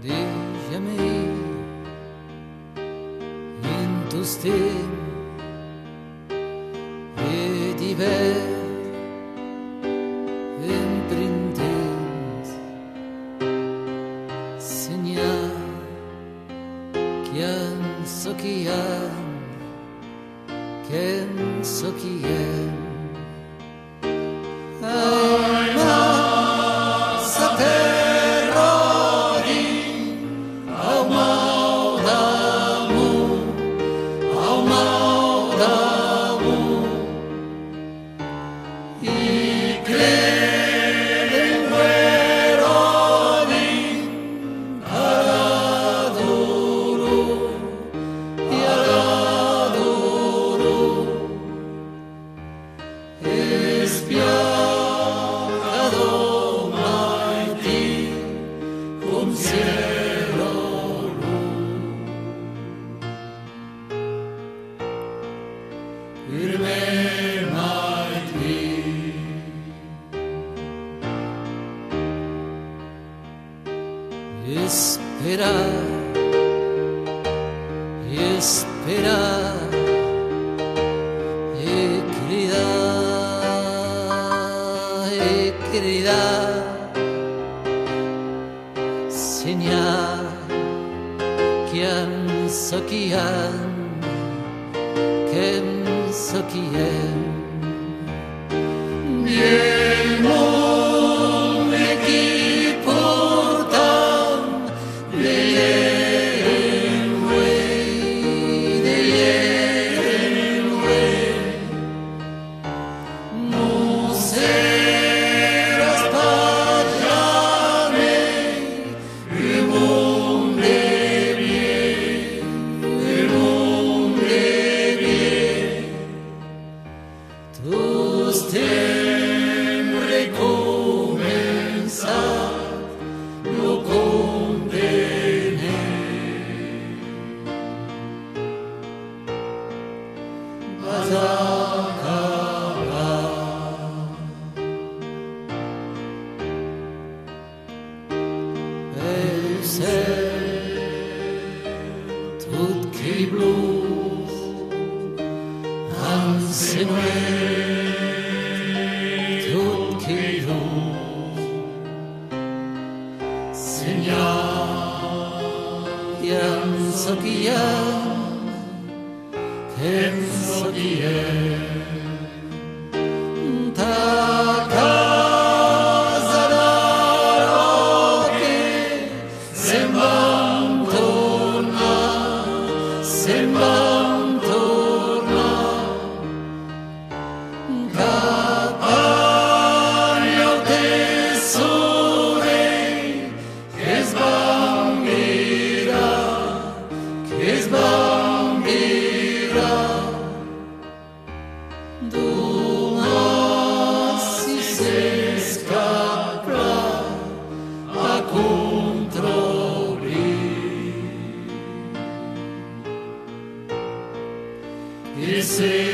deixa me ir in tu stem e divers emprendents senyal que en so qui em ai ma sa terra di au mau damu i creden vero di adoro espiado mai ti cum cielo firme mai ti esperar cridar senyal que en so qui em i el món qui portam deien uei no sé sempre comenzar lo condené vas a acabar el cel tot que blues ensenuet senyal penso que ta casa d'oro che se'n van tornar campagna o tesori che sbambira domani si scappa a controlli e se